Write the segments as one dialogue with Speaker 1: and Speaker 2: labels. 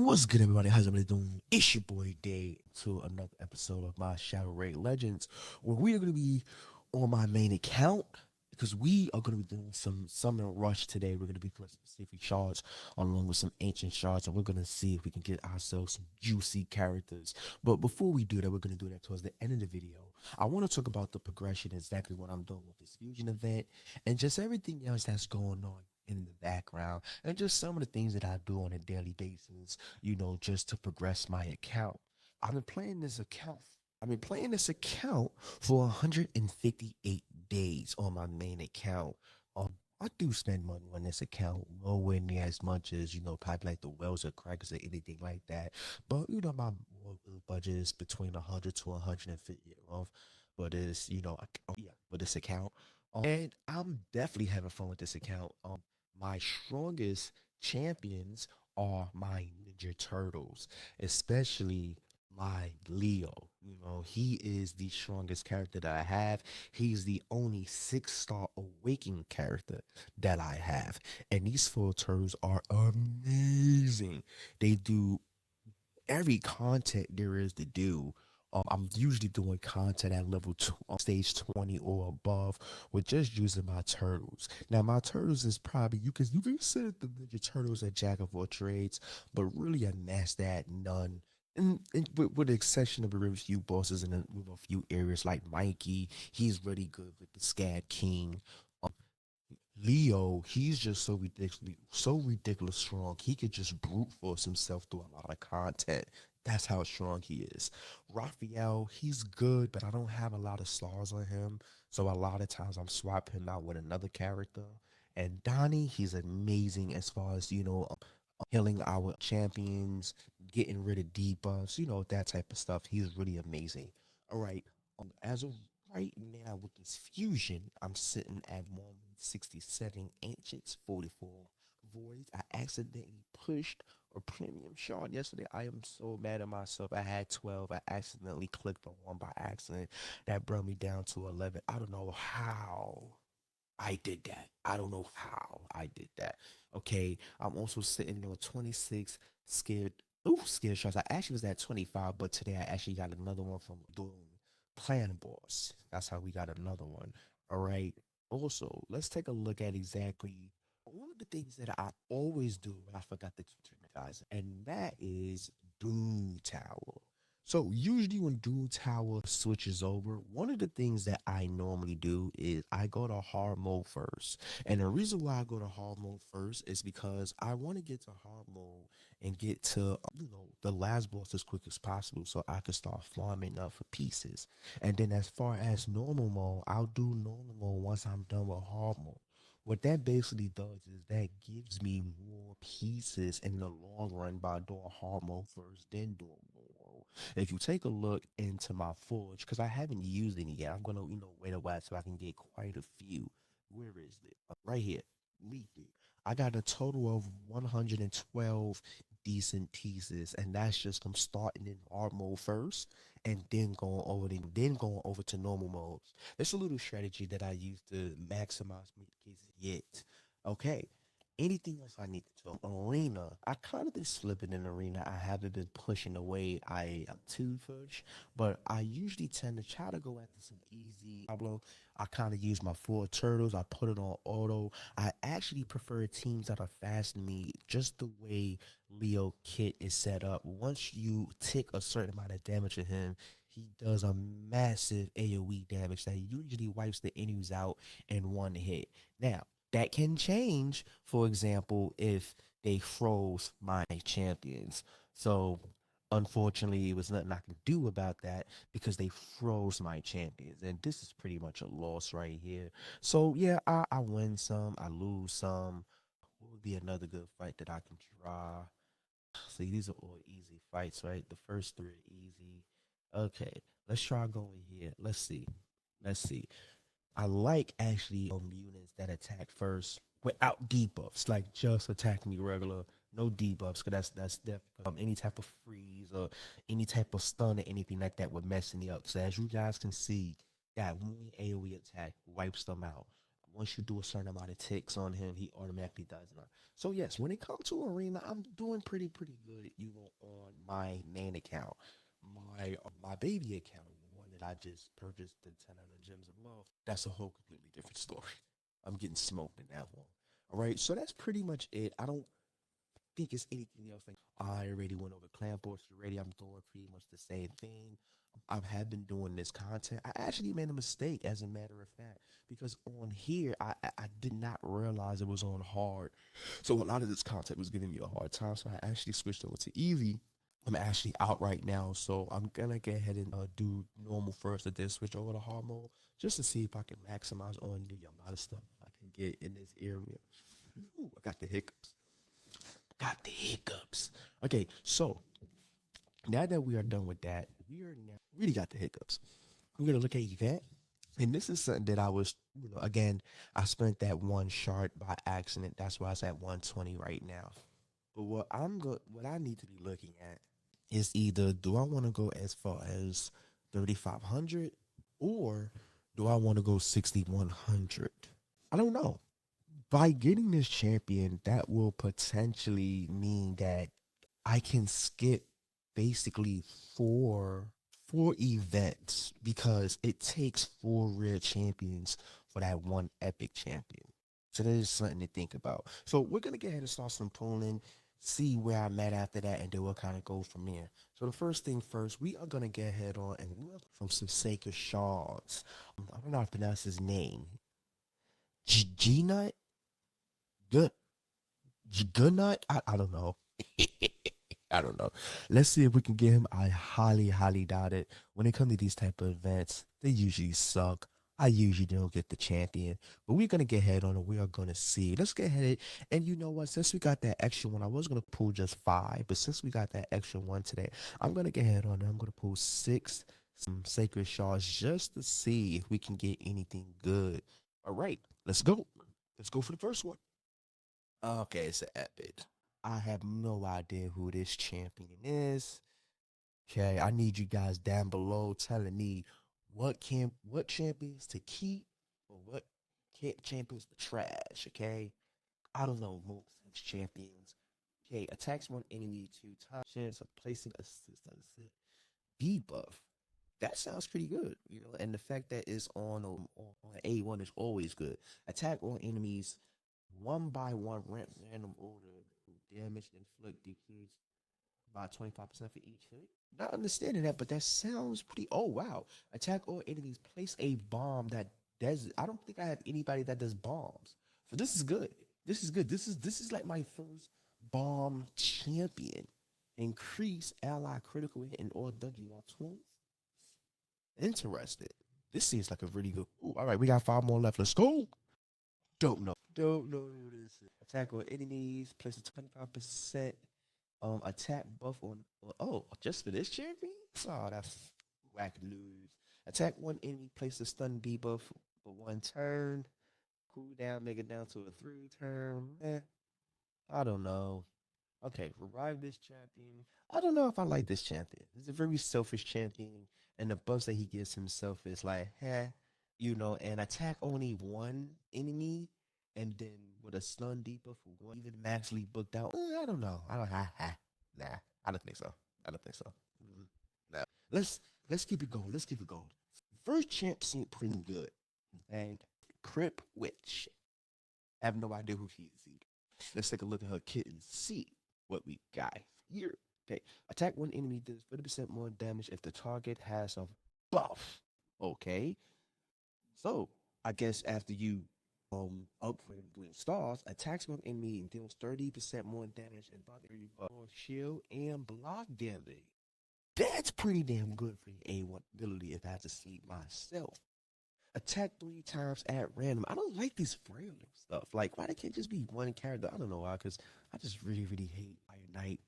Speaker 1: What's good, everybody? How's everybody doing? It's your boy Day to another episode of my Shadow Raid Legends, where we are going to be on my main account because we are going to be doing some Summon Rush today. We're going to be playing some specific shards along with some ancient shards, and we're going to see if we can get ourselves some juicy characters. But before we do that, we're going to do that towards the end of the video. I want to talk about the progression, exactly what I'm doing with this fusion event, and just everything else that's going on in the background, and just some of the things that I do on a daily basis, just to progress my account. I've been playing this account. I've been playing this account for 158 days on my main account. I do spend money on this account, nowhere near as much as, probably like the Wells or Crackers or anything like that. But, my budget is between 100 to 150 a month. But it's, yeah, with this account. And I'm definitely having fun with this account. My strongest champions are my Ninja Turtles, especially my Leo. He is the strongest character that I have. He's the only 6-star awakening character that I have. And these four turtles are amazing. They do every content there is to do. I'm usually doing content at level two, stage 20 or above, with just using my turtles. Now, my turtles is probably you can consider the Ninja Turtles a jack of all trades, but really a master at none. And with the exception of a few bosses and with a few areas like Mikey, he's really good with the Scad King. Leo, he's just so ridiculous strong. He could just brute force himself through a lot of content. That's how strong he is. Raphael, he's good, but I don't have a lot of stars on him. So a lot of times I'm swapping him out with another character. And Donnie, he's amazing as far as, healing our champions, getting rid of debuffs, that type of stuff. He's really amazing. All right. As of right now with this fusion, I'm sitting at 167 ancients, 44 voids. I accidentally pushed a premium shard yesterday. I am so mad at myself. I had 12. I accidentally clicked on one by accident. That brought me down to 11. I don't know how I did that. I don't know how I did that. Okay. I'm also sitting there with 26 scared. Ooh, scared shots. I actually was at 25, but today I actually got another one from doing Plan Boss. That's how we got another one. All right. Also, let's take a look at exactly one of the things that I always do when I forgot to turn the guys, and that is Doom Tower. So usually when Doom Tower switches over, one of the things that I normally do is I go to hard mode first. And the reason why I go to hard mode first is because I want to get to hard mode and get to the last boss as quick as possible so I can start farming up for pieces. And then as far as normal mode, I'll do normal mode once I'm done with hard mode. What that basically does is that gives me more pieces in the long run by doing hard mode first, then doing mode. If you take a look into my forge, because I haven't used any yet, I'm gonna wait a while so I can get quite a few. Where is it? Right here. Leaf it. I got a total of 112 decent pieces, and that's just from starting in hard mode first and then going over to normal mode. It's a little strategy that I use to maximize my cases yet. Okay. Anything else I need to do? Arena. I kind of been slipping in arena. I haven't been pushing away I am too push, but I usually tend to try to go after some easy Pablo. I kind of use my four turtles. I put it on auto. I actually prefer teams that are fast to me, just the way Leo Kit is set up. Once you tick a certain amount of damage to him, he does a massive AoE damage that usually wipes the enemies out in one hit. Now, that can change, for example, if they froze my champions. So, unfortunately, it was nothing I could do about that because they froze my champions. And this is pretty much a loss right here. So, yeah, I win some, I lose some. What would be another good fight that I can draw? See, these are all easy fights, right? The first three are easy. Okay, let's try going here. Let's see. Let's see. I like actually units that attack first without debuffs, like just attack me regular, no debuffs, because that's definitely any type of freeze or any type of stun or anything like that would mess me up. So as you guys can see, that one AoE attack wipes them out. Once you do a certain amount of ticks on him, he automatically does it. So yes, when it comes to arena, I'm doing pretty good. You know, on my main account, my baby account, the one that I just purchased the 10 other gems of love. That's a whole completely different story. I'm getting smoked in that one. All right, so that's pretty much it. I don't think it's anything else. Like I already went over Clan Force already. I'm doing pretty much the same thing. I have been doing this content. I actually made a mistake, as a matter of fact, because on here I did not realize it was on hard. So a lot of this content was giving me a hard time. So I actually switched over to easy. I'm actually out right now, so I'm gonna go ahead and do normal first, and then switch over to hard mode just to see if I can maximize on the amount of stuff I can get in this area. Ooh, I got the hiccups. Got the hiccups. Okay, so now that we are done with that, we are now really got the hiccups. We're gonna look at event, and this is something that I was, again, I spent that one shard by accident. That's why it's at 120 right now. But what I need to be looking at is either do I want to go as far as 3,500 or do I want to go 6,100? I don't know. By getting this champion, that will potentially mean that I can skip basically four events because it takes four rare champions for that one epic champion. So that is something to think about. So we're gonna go ahead and start some pulling, see where I'm at after that, and then we'll kind of go from there. So the first thing first, we are gonna get ahead on and look from some sacred shards. I don't know how to pronounce his name. G-Nut? Good. Goodnut? I don't know. I don't know. Let's see if we can get him. I highly doubt it. When it comes to these type of events, they usually suck. I usually don't get the champion, but we're gonna get ahead on it. We are gonna see. Let's get ahead. And you know what? Since we got that extra one, I was gonna pull just five, but since we got that extra one today, I'm gonna get ahead on it. I'm gonna pull six some sacred shards just to see if we can get anything good. All right, let's go. Let's go for the first one. Okay, it's an epic. I have no idea who this champion is. Okay, I need you guys down below telling me what champions to keep or what champions to trash. Okay, I don't know most of these champions. Okay, attacks one enemy 2 times. Chance of placing assist on the debuff. That sounds pretty good, and the fact that it's on A1 is always good. Attack all enemies one by one, random order, damage inflict decrease by 25% for each hit. Not understanding that, but that sounds pretty. Oh wow! Attack all enemies. Place a bomb that does. I don't think I have anybody that does bombs. So this is good. This is good. This is like my first bomb champion. Increase ally critical hit in all dungeon while twice. Interested. This seems like a really good. Ooh, all right, we got 5 more left. Let's go. Don't know. Don't know who this is. Attack on enemies. Place a 25% attack buff on. Oh, just for this champion? Oh, that's whack lose. Attack one enemy. Place a stun debuff for 1 turn. Cool down. Make it down to a 3 turn. I don't know. Okay, revive this champion. I don't know if I like this champion. He's a very selfish champion, and the buffs that he gives himself is like, and attack only one enemy, and then with a stun deeper for one, even maxly booked out. I don't know. I don't. Nah, I don't think so. I don't think so. No. Let's keep it going. Let's keep it going. First champ seemed pretty good, and Crip Witch. I have no idea who she is either. Let's take a look at her kit and see what we got here. Okay, attack one enemy does 30% more damage if the target has a buff. Okay, so I guess after you upgrade with stars, attacks one enemy and deals 30% more damage and more shield and block damage. That's pretty damn good for the A1 ability if I have to see myself. Attack 3 times at random. I don't like these random stuff. Like, why they can't just be one character? I don't know why, because I just really hate Iron Knight,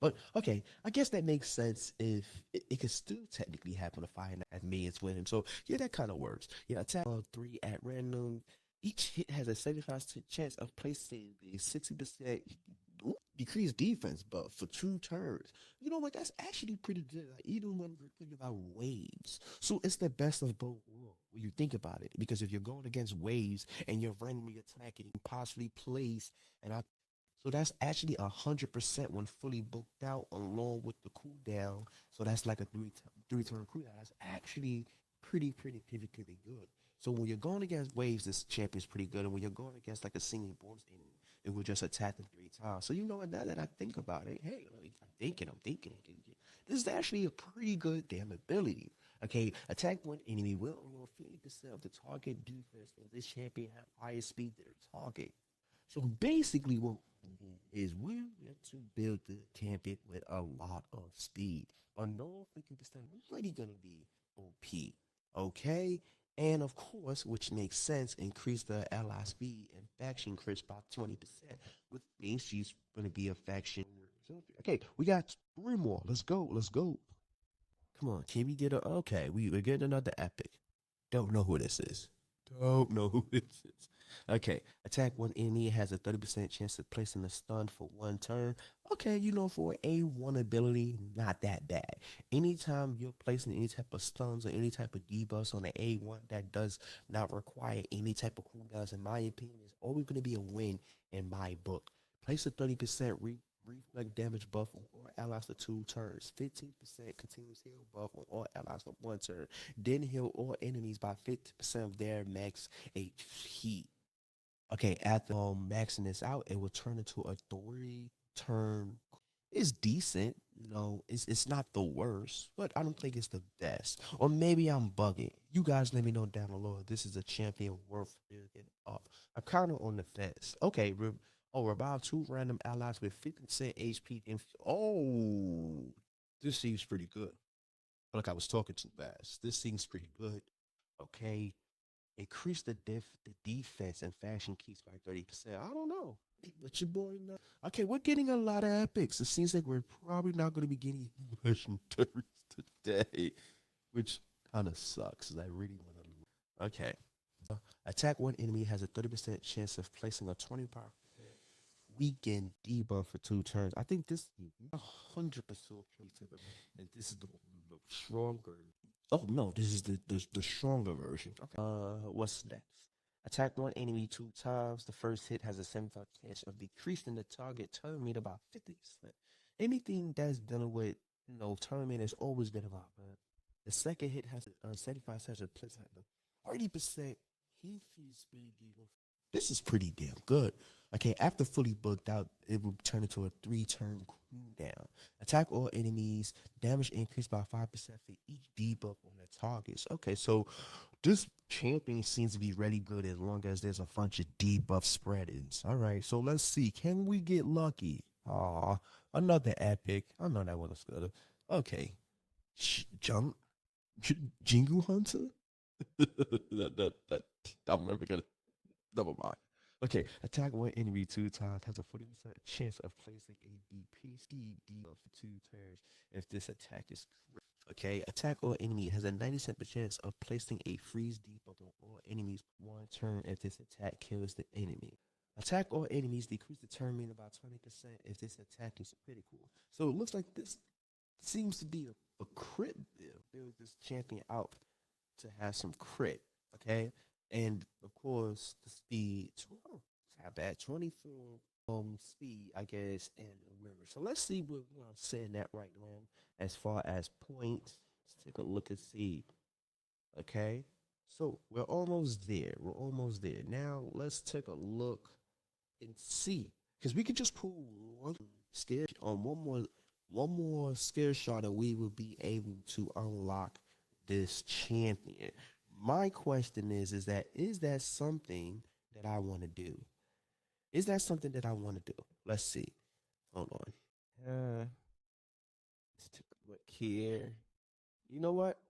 Speaker 1: But, okay, I guess that makes sense if it could still technically happen if Fire Knight has minions with him. So, yeah, that kind of works. Yeah, attack 3 at random. Each hit has a 75% chance of placing the 60% decreased defense buff for 2 turns. You know what? That's actually pretty good. Like, even when we're thinking about waves. So it's the best of both worlds when you think about it. Because if you're going against waves and you're randomly attacking, possibly place, and I so that's actually 100% when fully booked out along with the cooldown. So that's like a three turn cooldown. That's actually pretty good. So when you're going against waves, this champion's pretty good. And when you're going against like a single bonus enemy, it will just attack them 3 times. So you know what? Now that I think about it, hey, like, I'm thinking. This is actually a pretty good damn ability. Okay, attack one enemy will roll 50% of the target defense. And this champion have higher speed than the target. So basically, what is we're going to build the champion with a lot of speed. Unknown 50% really gonna be OP. Okay? And of course, which makes sense, increase the ally speed and faction crits by 20%. With means she's gonna be a faction. Okay, we got 3 more. Let's go. Come on, can we get a okay, we're getting another epic. Don't know who this is. Don't know who this is. Okay, attack one enemy has a 30% chance of placing a stun for 1 turn. Okay, for A1 ability, not that bad. Anytime you're placing any type of stuns or any type of debuffs on the A1 that does not require any type of cooldowns, in my opinion, is always going to be a win in my book. Place a 30% reflect damage buff on all allies for 2 turns. 15% continuous heal buff on all allies for 1 turn. Then heal all enemies by 50% of their max HP. Okay, after maxing this out, it will turn into a 3 turn. It's decent, it's not the worst, but I don't think it's the best. Or maybe I'm bugging. You guys let me know down below if this is a champion worth building up. I'm kind of on the fence. Okay, revive 2 random allies with 50% HP. Oh, this seems pretty good. Like I was talking too fast. This seems pretty good. Okay, increase the defense and faction keeps by 30%. I don't know. But your boy know. Okay, we're getting a lot of epics. It seems like we're probably not going to be getting legendaries today, which kind of sucks. 'Cause I really want to. Okay. Attack one enemy has a 30% chance of placing a 20 power weakened debuff for 2 turns. I think this is 100% and this is the stronger. Oh no, this is the stronger version. Okay. What's next? Attack one enemy 2 times. The first hit has a 75 chance of decreasing the target turn meter by 50%. Anything that's dealing with turn meter is always been about, man. The second hit has a 75 chance of placing 30% heat speed debuff. This is pretty damn good. Okay, after fully booked out, it will turn into a 3 turn cooldown. Attack all enemies, damage increased by 5% for each debuff on the targets. Okay, so this champion seems to be really good as long as there's a bunch of debuff spreadings. All right, so let's see. Can we get lucky? Aw, another epic. I know that one was good. Okay, jump, Jingle Hunter. I'm never gonna. Never mind. Okay, attack one enemy 2 times has a 40% chance of placing a decreased debuff for 2 turns if this attack is crit. Okay, attack all enemy has a 90% chance of placing a freeze debuff on all enemies 1 turn if this attack kills the enemy. Attack all enemies decrease the turn meter by 20% if this attack is critical. So it looks like this seems to be a crit build. Build this champion out to have some crit. Okay, and of course the speed. Oh, it's not bad. 24 speed, I guess, and river. So let's see what I'm saying that right now as far as points. Let's take a look and see. Okay, so we're almost there. We're almost there. Now let's take a look and see because we could just pull one scare on one more scare shot and we will be able to unlock this champion. My question is that something that I want to do? Is that something that I want to do? Let's see. Hold on. Let's take a look here. You know what?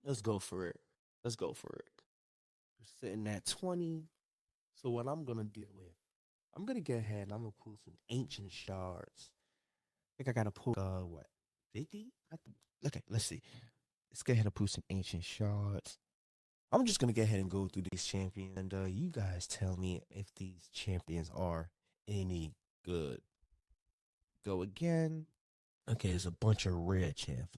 Speaker 1: Let's go for it. Let's go for it. We're sitting at 20. So what I'm gonna do is I'm gonna get ahead and I'm gonna pull some ancient shards. I think I gotta pull what 50? Okay, let's see. Let's go ahead and pull some ancient shards. I'm just gonna go ahead and go through these champions, and you guys tell me if these champions are any good. go again. Okay, it's a bunch of rare champions.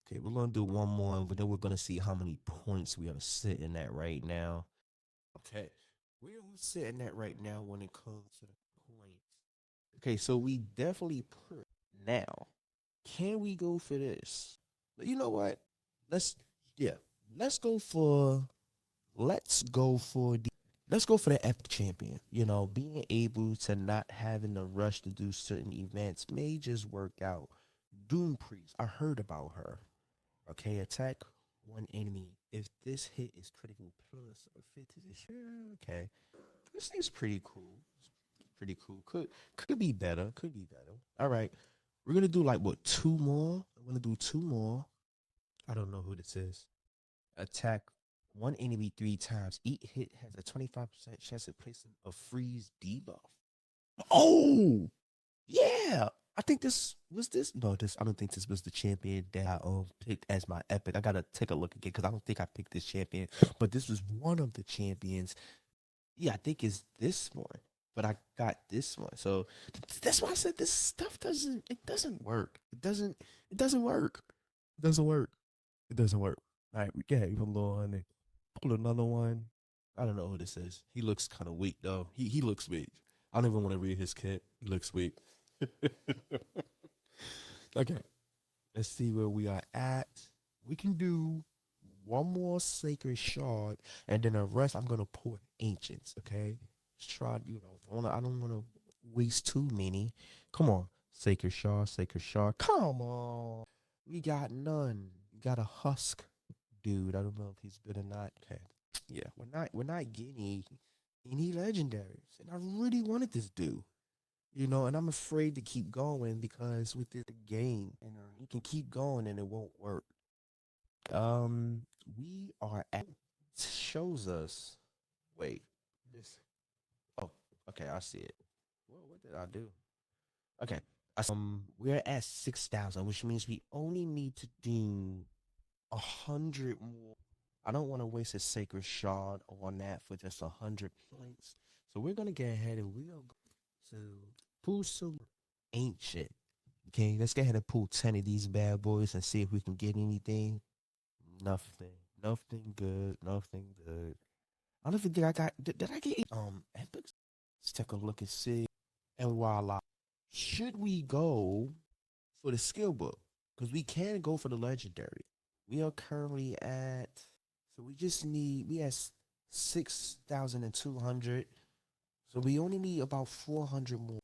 Speaker 1: Okay, we're gonna do one more, but then we're gonna see how many points we are sitting at right now. Okay, we're sitting at right now when it comes to the points. Okay, so we definitely put now. Can we go for this? You know what? Let's yeah. Let's go for let's go for the let's go for the epic champion. You know, being able to not having to rush to do certain events may just work out. Doom Priest, I heard about her. Okay, attack one enemy. If this hit is critical plus or 50 to share, okay. This thing's pretty cool. Pretty cool. Could be better. Could be better. All right. We're gonna do like what, two more? I'm gonna do two more. I don't know who this is. Attack one enemy 3 times. Each hit has a 25% chance of placing a freeze debuff. Oh, yeah. I think this was this. No, this. I don't think this was the champion that I picked as my epic. I gotta take a look again because I don't think I picked this champion, but this was one of the champions. Yeah, I think it's this one, but I got this one. So that's why I said this stuff doesn't. It doesn't work. It doesn't. It doesn't work. It doesn't work. It doesn't work. All right, yeah, you can go on and pull another one. I don't know who this is. He looks kind of weak though. He looks weak. I don't even want to read his kit. He looks weak. Okay, let's see where we are at. We can do one more sacred shard, and then the rest I'm gonna pull ancients. Okay, shard. You know, I don't wanna waste too many. Come on, sacred shard, sacred shard. Come on, we got none. We got a husk, dude. I don't know if he's good or not. Okay, yeah, we're not getting any legendaries, and I really wanted this dude. You know, and I'm afraid to keep going because with the game, you can keep going and it won't work. Um, we are at shows us. Wait, this. Oh, okay, I see it. What did I do? Okay, we're at 6,000, which means we only need to do 100 more. I don't want to waste a sacred shard on that for just 100 points. So we're gonna get ahead and we'll go to pull some ancient. Okay, let's go ahead and pull 10 of these bad boys and see if we can get anything. Nothing. Nothing good. Nothing good. I don't even think I got. Did I get epics? Let's take a look and see. And voila. Should we go for the skill book? Because we can go for the legendary. We are currently at. So we just need. We have 6,200. So we only need about 400 more.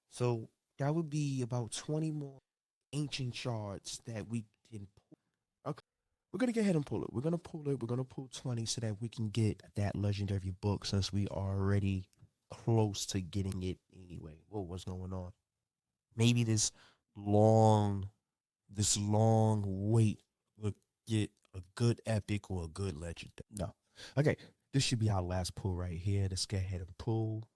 Speaker 1: So that would be about 20 more ancient shards that we can pull. Okay. We're gonna go ahead and pull it. We're gonna pull it. We're gonna pull 20 so that we can get that legendary book since we are already close to getting it anyway. Whoa, what's going on? Maybe long, this long wait will get a good epic or a good legend. No. Okay. This should be our last pull right here. Let's go ahead and pull.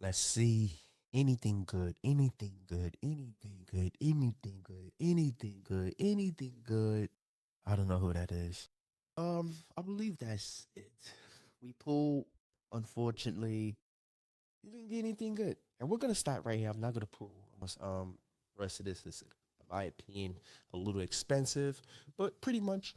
Speaker 1: Let's see. Anything good, anything good, anything good, anything good, anything good, anything good. I don't know who that is. I believe that's it. We pulled, unfortunately, we didn't get anything good. And we're gonna start right here. I'm not gonna pull rest of this is, in my opinion, a little expensive, but pretty much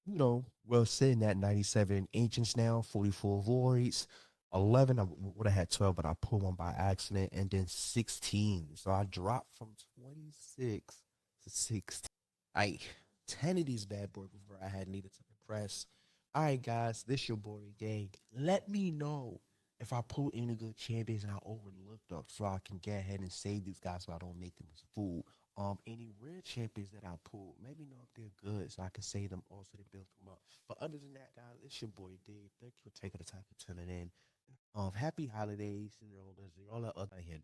Speaker 1: we're sitting at 97 ancients now, 44 voids. 11, I would have had 12, but I pulled one by accident, and then 16. So I dropped from 26 to 16. I 10 of these bad boys before I had needed to impress. All right, guys, this your boy Gang. Let me know if I pull any good champions and I overlooked them so I can get ahead and save these guys so I don't make them as fool. Any rare champions that I pulled, maybe know if they're good so I can save them also to build them up. But other than that, guys, it's your boy Dave. Thank you for taking the time to tuning in. Happy holidays and all that other here.